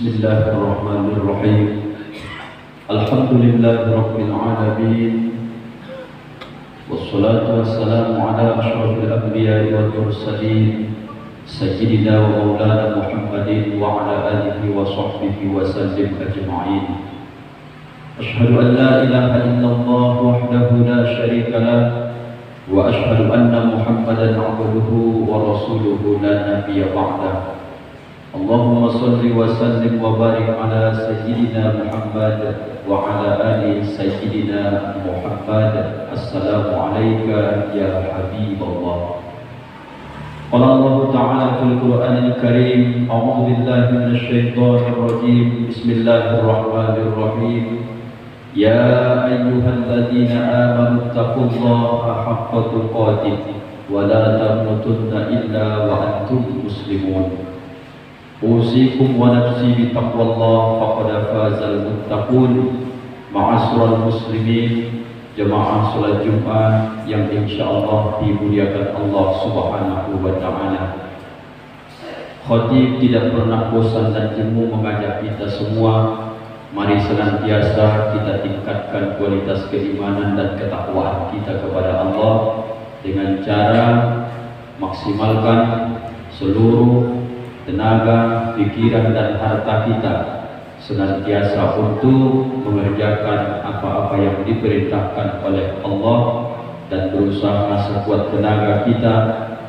Bismillahirrahmanirrahim. Alhamdulillahirabbil alamin. Wassalatu wassalamu ala asyrafil anbiya'i wal mursalin sayyidina wa maulana Muhammadin wa ala alihi wa sahbihi wa sallim ajma'in. Asyhadu an la ilaha illallah wahdahu la syarika lah wa asyhadu anna Muhammadan 'abduhu wa rasuluhu la nabiyya ba'dah. Allahumma salli wa sallim wa barik ala sayyidina Muhammad wa ala ali sayyidina Muhammad. Assalamu alayka ya Habiballah. Qala Allah Ta'ala fil Qur'anil Karim, a'udzu billahi minasy syaithanir rajim. Bismillahirrahmanirrahim. Ya ayyuhalladzina amanu taqullaha haqqa tuqatih wa la tamutunna illa wa antum muslimun. Usikum wa nafsi bitaqwallah faqad fazal muttaqun. Ma'asyiral muslimin, jemaah salat Jumat yang insyaallah dimuliakan Allah Subhanahu wa taala. Khatib tidak pernah bosan dan jemu mengajak kita semua, mari senantiasa kita tingkatkan kualitas keimanan dan ketakwaan kita kepada Allah dengan cara maksimalkan seluruh tenaga, pikiran dan harta kita senantiasa untuk mengerjakan apa-apa yang diperintahkan oleh Allah dan berusaha sekuat tenaga kita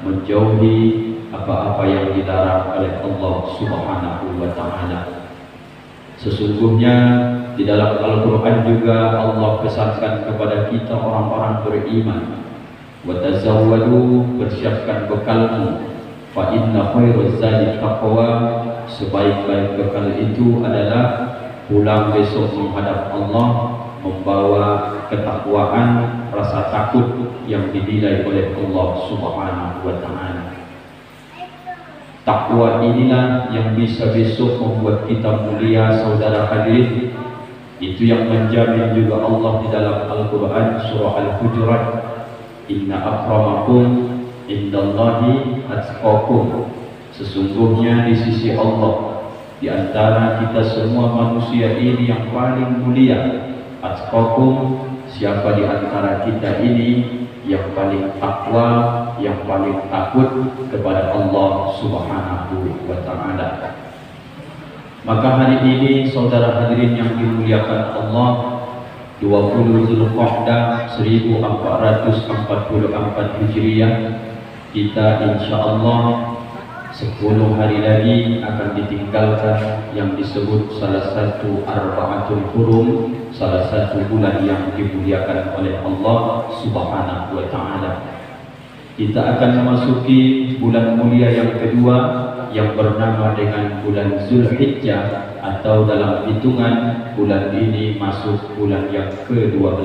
menjauhi apa-apa yang dilarang oleh Allah Subhanahu wa taala. Sesungguhnya di dalam Al-Qur'an juga Allah pesankan kepada kita orang-orang beriman, wa tazawwadu, persiapkan bekalmu, fa inna khairaz zadi taqwa, sebaik-baik bekal itu adalah pulang besok menghadap Allah membawa ketakwaan, rasa takut yang dinilai oleh Allah Subhanahu wa taala. Takwa inilah yang bisa besok membuat kita mulia, saudara hadirin. Itu yang menjamin juga Allah di dalam Al-Qur'an surah Al-Hujurat, inna akramakum indallahi atqakum. Sesungguhnya di sisi Allah, di antara kita semua manusia ini yang paling mulia, atqakum, siapa di antara kita ini yang paling takwa, yang paling takut kepada Allah Subhanahu wa taala. Maka hari ini saudara hadirin yang dimuliakan Allah, 20 Zulqa'dah 1444 Hijriah, kita insyaallah 10 hari lagi akan ditinggalkan yang disebut salah satu Arba'atul Hurum, salah satu bulan yang dimuliakan oleh Allah Subhanahu wa taala. Kita akan memasuki bulan mulia yang kedua yang bernama dengan bulan Zulhijjah, atau dalam hitungan bulan ini masuk bulan yang ke-12.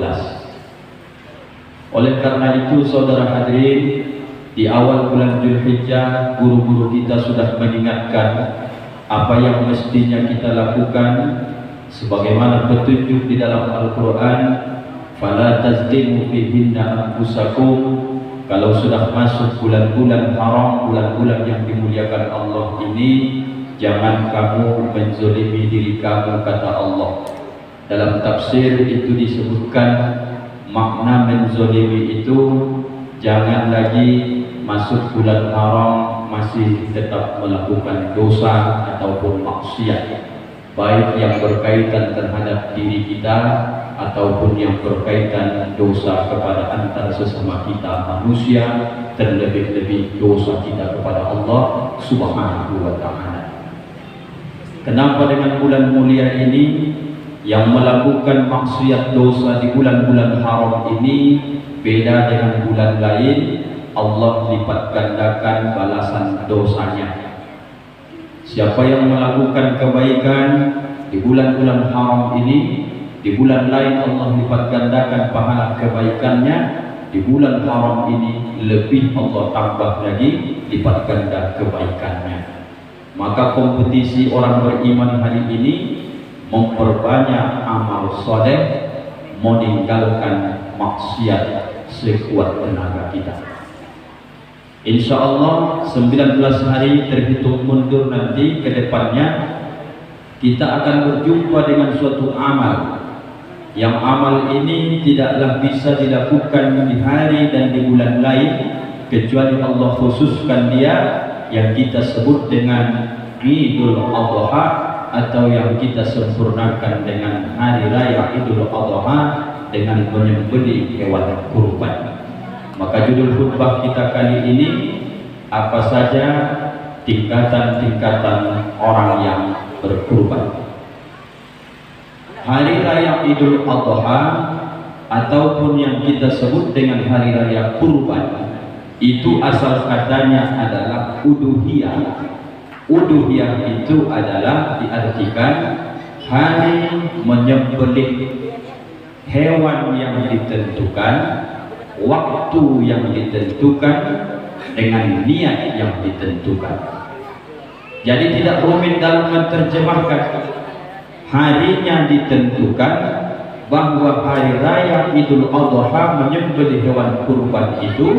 Oleh karena itu saudara hadirin, di awal bulan Zulhijjah guru-guru kita sudah mengingatkan apa yang mestinya kita lakukan sebagaimana petunjuk di dalam Al-Qur'an, fala tazlimu fihinna anfusakum. Kalau sudah masuk bulan-bulan haram, bulan-bulan yang dimuliakan Allah ini, jangan kamu menzolimi diri kamu, kata Allah. Dalam tafsir itu disebutkan makna menzolimi itu jangan lagi masuk bulan haram masih tetap melakukan dosa ataupun maksiat, baik yang berkaitan terhadap diri kita ataupun yang berkaitan dosa kepada antar sesama kita manusia, terlebih-lebih dosa kita kepada Allah Subhanahu wa taala. Kenapa dengan bulan mulia ini yang melakukan maksiat dosa di bulan-bulan haram ini beda dengan bulan lain? Allah lipat gandakan balasan dosanya. Siapa yang melakukan kebaikan di bulan-bulan haram ini, di bulan lain Allah lipat gandakan pahala kebaikannya. Di bulan haram ini lebih Allah tambah lagi lipat ganda kebaikannya. Maka kompetisi orang beriman hari ini memperbanyak amal soleh, meninggalkan maksiat sekuat tenaga kita. Insya Allah 19 hari terhitung mundur nanti ke depannya kita akan berjumpa dengan suatu amal, yang amal ini tidaklah bisa dilakukan di hari dan di bulan lain kecuali Allah khususkan dia, yang kita sebut dengan Idul Adha, atau yang kita sempurnakan dengan hari raya Idul Adha dengan menyembelih hewan kurban. Maka judul khutbah kita kali ini, apa saja tingkatan-tingkatan orang yang berkurban. Hari raya Idul Adha ataupun yang kita sebut dengan hari raya kurban, itu asal katanya adalah uduhiyah. Uduhiyah itu adalah diartikan hari menyembelih hewan yang ditentukan, waktu yang ditentukan, dengan niat yang ditentukan. Jadi tidak rumit dalam menerjemahkan. Harinya ditentukan, bahwa hari raya Idul Adha menyembelih hewan kurban itu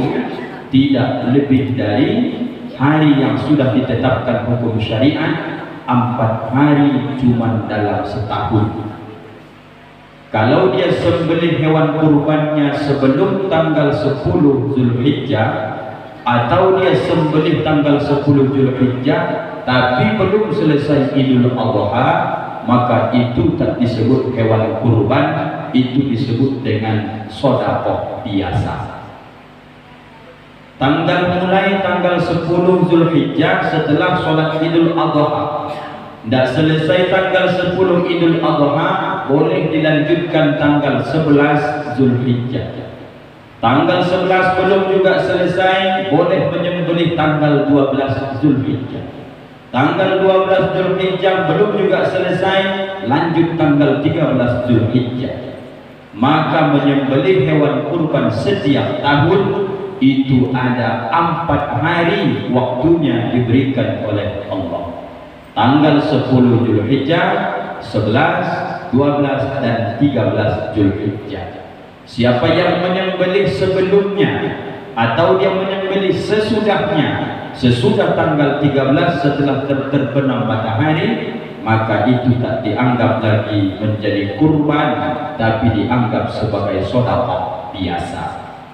tidak lebih dari hari yang sudah ditetapkan hukum syariat, 4 hari cuma dalam setahun. Kalau dia sembelih hewan kurbannya sebelum tanggal 10 Zulhijjah, atau dia sembelih tanggal 10 Zulhijjah tapi belum selesai Idul Adha, maka itu tak disebut hewan kurban, itu disebut dengan sedekah biasa. Mulai tanggal 10 Zulhijjah setelah sholat Idul Adha, tidak selesai tanggal 10 Idul Adha, boleh dilanjutkan tanggal 11 Zulhijjah. Tanggal 11 belum juga selesai, boleh menyembelih tanggal 12 Zulhijjah. Tanggal 12 Zulhijjah belum juga selesai, lanjut tanggal 13 Zulhijjah. Maka menyembelih hewan kurban setiap tahun itu ada 4 hari waktunya diberikan oleh Allah. Tanggal 10 Zulhijjah, 11, 12 dan 13 Zulhijjah. Siapa yang menyembelih sebelumnya atau dia menyembelih sesudahnya, sesudah tanggal 13 setelah terbenam matahari, maka itu tak dianggap lagi menjadi kurban, tapi dianggap sebagai sedekah biasa.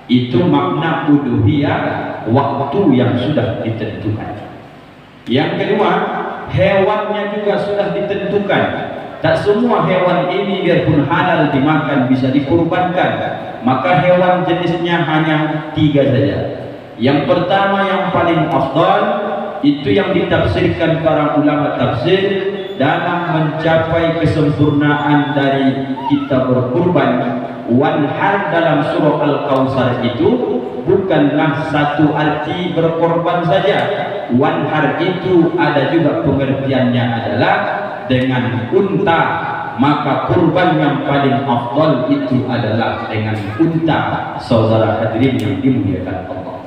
Itu makna uduhiyah, waktu yang sudah ditentukan. Yang kedua, hewannya juga sudah ditentukan. Tak semua hewan ini biarpun halal dimakan bisa dikurbankan. Maka hewan jenisnya hanya 3 saja. Yang pertama, yang paling afdal, itu yang ditafsirkan para ulama tafsir dalam mencapai kesempurnaan dari kita berkurban. Wanhar dalam surah Al-Kautsar itu bukanlah satu arti berkorban saja. Wanhar itu ada juga pengertiannya adalah dengan unta. Maka kurban yang paling afdal itu adalah dengan unta. Saudara hadirin yang dimuliakan Allah,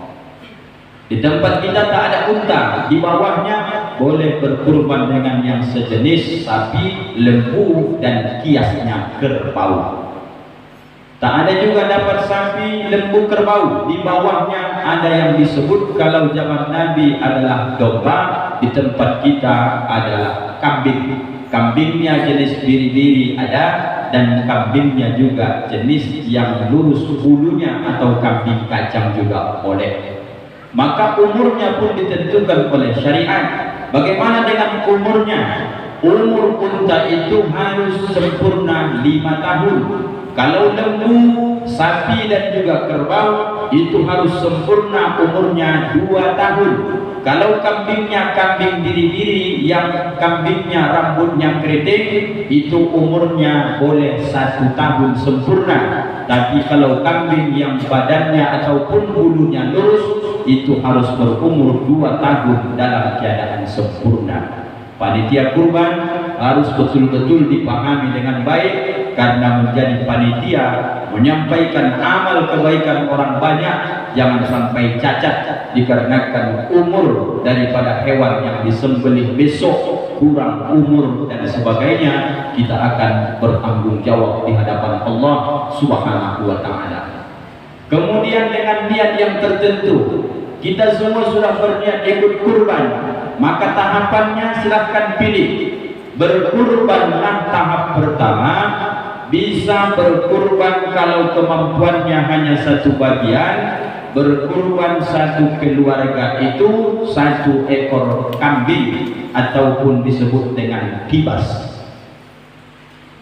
di tempat kita tak ada unta, di bawahnya boleh berkurban dengan yang sejenis sapi, lembu dan kiasnya kerbau. Tak ada juga dapat sapi, lembu, kerbau. Di bawahnya ada yang disebut kalau zaman Nabi adalah domba, di tempat kita adalah kambing. Kambingnya jenis biri-biri ada, dan kambingnya juga jenis yang lurus bulunya atau kambing kacang juga boleh. Maka umurnya pun ditentukan oleh syariat. Bagaimana dengan umurnya? Umur unta itu harus sempurna 5 tahun. Kalau lembu, sapi dan juga kerbau itu harus sempurna umurnya 2 tahun. Kalau kambingnya kambing biri-biri yang kambingnya rambutnya keriting, itu umurnya boleh 1 tahun sempurna. Tapi kalau kambing yang badannya ataupun bulunya lurus, itu harus berumur 2 tahun dalam keadaan sempurna. Panitia kurban harus betul-betul dipahami dengan baik, karena menjadi panitia menyampaikan amal kebaikan orang banyak, jangan sampai cacat dikarenakan umur daripada hewan yang disembelih besok kurang umur dan sebagainya. Kita akan bertanggung jawab di hadapan Allah Subhanahu wa Ta'ala. Kemudian dengan niat yang tertentu, kita semua sudah berniat ikut kurban, maka tahapannya silahkan pilih. Berkurbanlah tahap pertama, bisa berkurban kalau kemampuannya hanya satu bagian, berkurban satu keluarga itu 1 ekor kambing ataupun disebut dengan kibas.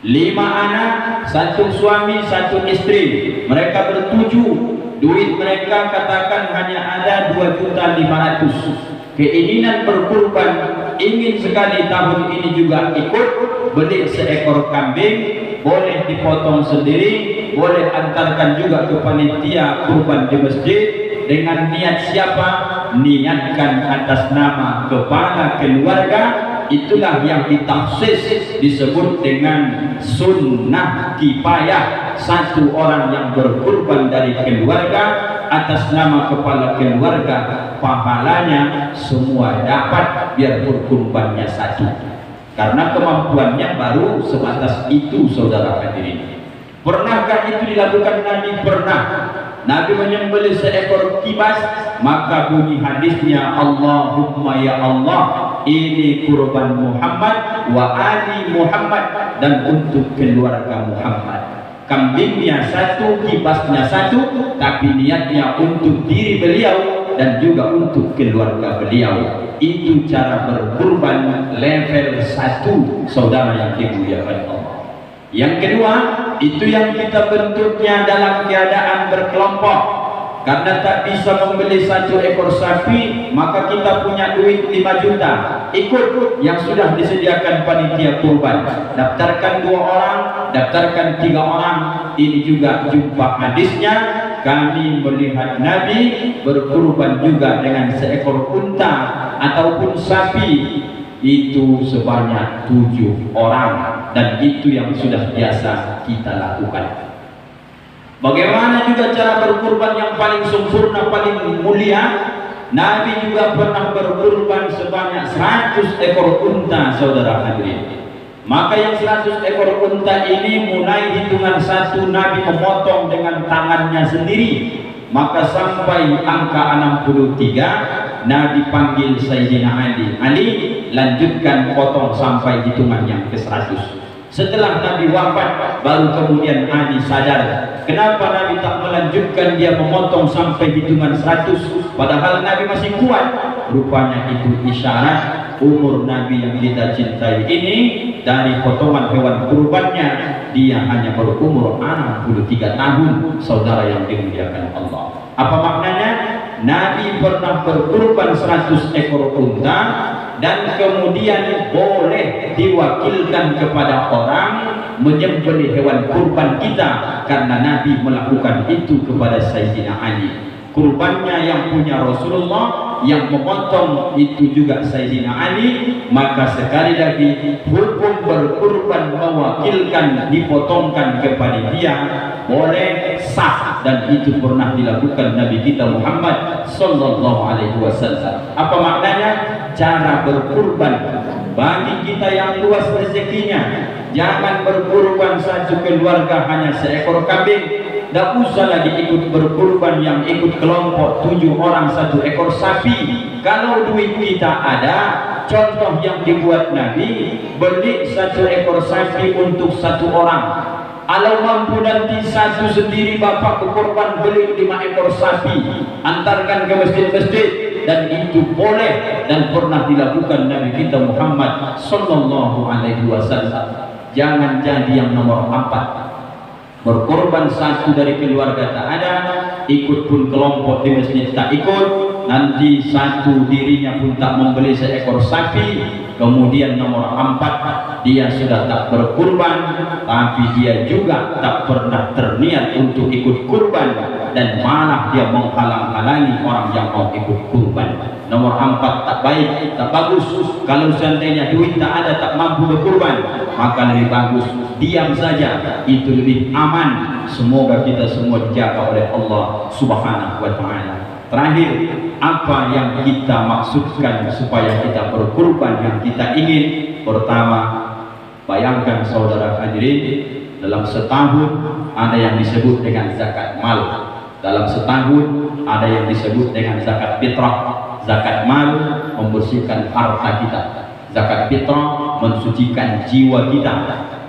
5 anak, 1 suami, 1 istri, mereka bertujuh, duit mereka katakan hanya ada 2.500.000. Keinginan berkurban, ingin sekali tahun ini juga ikut, beli seekor kambing, boleh dipotong sendiri, boleh antarkan juga ke panitia kurban di masjid. Dengan niat siapa? Niatkan atas nama kepala keluarga. Itulah yang ditafsir disebut dengan sunnah kifayah. 1 orang yang berkurban dari keluarga atas nama kepala keluarga, pahalanya semua dapat, biar berkurbannya 1, karena kemampuannya baru sebatas itu. Saudara hadirin, pernahkah itu dilakukan Nabi? Pernah. Nabi menyembelih seekor kibas, maka bunyi hadisnya, Allahumma ya Allah, ini kurban Muhammad wa ali Muhammad, dan untuk keluarga Muhammad. Kambingnya 1, kibasnya 1, tapi niatnya untuk diri beliau dan juga untuk keluarga beliau. Itu cara berkurban level 1, saudara yang dimuliakan Allah. Yang kedua, itu yang kita bentuknya dalam keadaan berkelompok. Karena tak bisa membeli 1 ekor sapi, maka kita punya duit 5 juta. Ikut yang sudah disediakan panitia kurban. Daftarkan 2 orang, daftarkan 3 orang. Ini juga jumpa hadisnya. Kami melihat Nabi berkurban juga dengan seekor unta ataupun sapi, itu sebanyak 7 orang, dan itu yang sudah biasa kita lakukan. Bagaimana juga cara berkurban yang paling sempurna, paling mulia? Nabi juga pernah berkurban sebanyak 100 ekor unta, saudara hadirin. Maka yang 100 ekor unta ini mulai hitungan 1 Nabi memotong dengan tangannya sendiri, maka sampai angka 63 Nabi panggil Sayyidina Ali, lanjutkan potong sampai hitungan yang ke-100. Setelah Nabi wafat, baru kemudian Ali sadar, kenapa Nabi tak melanjutkan dia memotong sampai hitungan 100, padahal Nabi masih kuat. Rupanya itu isyarat umur Nabi yang kita cintai ini, dari potongan hewan kurbannya dia hanya berumur 63 tahun, saudara yang dimuliakan Allah. Apa maknanya? Nabi pernah berkurban 100 ekor unta, dan kemudian boleh diwakilkan kepada orang menyembelih hewan kurban kita, karena Nabi melakukan itu kepada Sayyidina Ali. Kurbannya yang punya Rasulullah, yang memotong itu juga Sayyidina Ali. Maka sekali lagi, hukum berkurban mewakilkan dipotongkan kepada dia boleh, sah, dan itu pernah dilakukan Nabi kita Muhammad sallallahu alaihi wasallam. Apa maknanya? Cara berkurban bagi kita yang luas rezekinya, jangan berkurban 1 keluarga hanya seekor kambing. Tak usah lagi ikut berkurban yang ikut kelompok 7 orang 1 ekor sapi. Kalau duit kita ada, contoh yang dibuat Nabi, beli 1 ekor sapi untuk 1 orang. Kalau mampu nanti 1 sendiri bapak berkorban, beli 5 ekor sapi, antarkan ke masjid-masjid, dan itu boleh dan pernah dilakukan Nabi kita Muhammad sallallahu alaihi wasallam. Jangan jadi yang nomor 4. Berkorban 1 dari keluarga tak ada, ikut pun kelompok di masjid tak ikut, nanti 1 dirinya pun tak membeli seekor sapi, kemudian nomor 4 dia sudah tak berkurban, tapi dia juga tak pernah terniat untuk ikut kurban, dan malah dia menghalang-halangi orang yang mau ikut kurban. Nomor 4 tak baik, tak bagus. Kalau seandainya duit tak ada, tak mampu berkurban, maka lebih bagus diam saja, itu lebih aman. Semoga kita semua dijaga oleh Allah Subhanahu wa ta'ala. Terakhir, apa yang kita maksudkan supaya kita berkurban yang kita ingin? Pertama, bayangkan saudara hadirin, dalam setahun ada yang disebut dengan zakat mal. Dalam setahun ada yang disebut dengan zakat fitrah. Zakat mal membersihkan harta kita. Zakat fitrah mensucikan jiwa kita.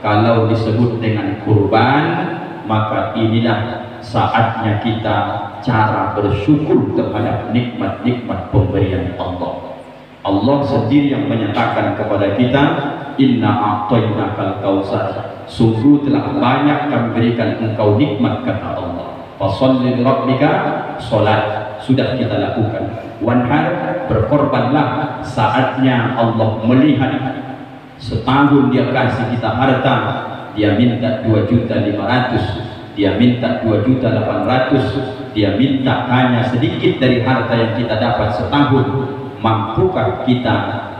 Kalau disebut dengan kurban, maka inilah saatnya kita cara bersyukur terhadap nikmat-nikmat pemberian Allah. Allah sendiri yang menyatakan kepada kita, inna a'tainakal kautsar, sungguh telah banyak kami berikan engkau nikmat, kata Allah. Fasholli lirabbika, salat sudah kita lakukan. Wanhar, berkorbanlah. Saatnya Allah melihat setahun dia kasih kita harta, dia minta 2.500.000, dia minta 2.800.000, dia minta hanya sedikit dari harta yang kita dapat setahun. Mampukah kita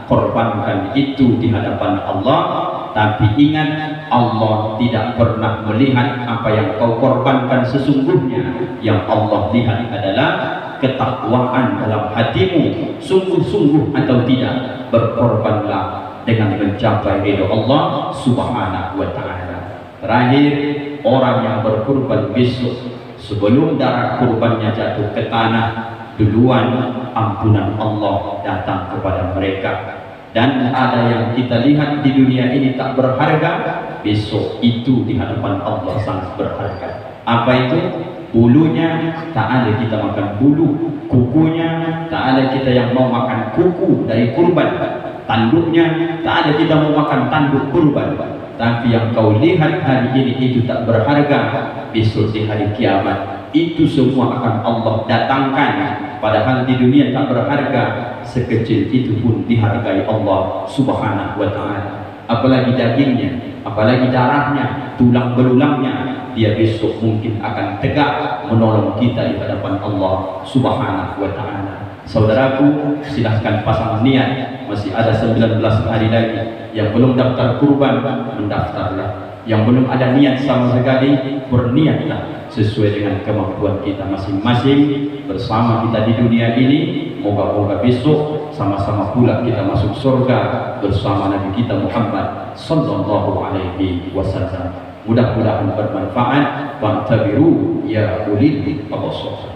korbankan itu di hadapan Allah? Tapi ingat, Allah tidak pernah melihat apa yang kau korbankan sesungguhnya. Yang Allah lihat adalah ketakwaan dalam hatimu, sungguh-sungguh atau tidak. Berkorbanlah dengan mencapai ridho Allah Subhanahu wa ta'ala. Terakhir, orang yang berkurban besok, sebelum darah kurbannya jatuh ke tanah, duluan ampunan Allah datang kepada mereka. Dan ada yang kita lihat di dunia ini tak berharga, besok itu di hadapan Allah sangat berharga. Apa itu? Bulunya tak ada kita makan bulu, kukunya tak ada kita yang mau makan kuku dari kurban, tanduknya tak ada kita mau makan tanduk kurban. Tapi yang kau lihat hari ini itu tak berharga, besok di hari kiamat itu semua akan Allah datangkan. Padahal di dunia tak berharga, sekecil itu pun dihargai Allah Subhanahu wa ta'ala. Apalagi dagingnya, apalagi darahnya, tulang belulangnya, dia besok mungkin akan tegak menolong kita di hadapan Allah Subhanahu wa ta'ala. Saudaraku, silahkan pasang niat. Masih ada 19 hari lagi. Yang belum daftar kurban, mendaftarlah. Yang belum ada niat sama sekali, berniatlah sesuai dengan kemampuan kita masing-masing. Bersama kita di dunia ini, moga-moga besok sama-sama pula kita masuk surga bersama Nabi kita Muhammad sallallahu alaihi wasallam. Mudah-mudahan bermanfaat. Wantabiru ya ulil absar.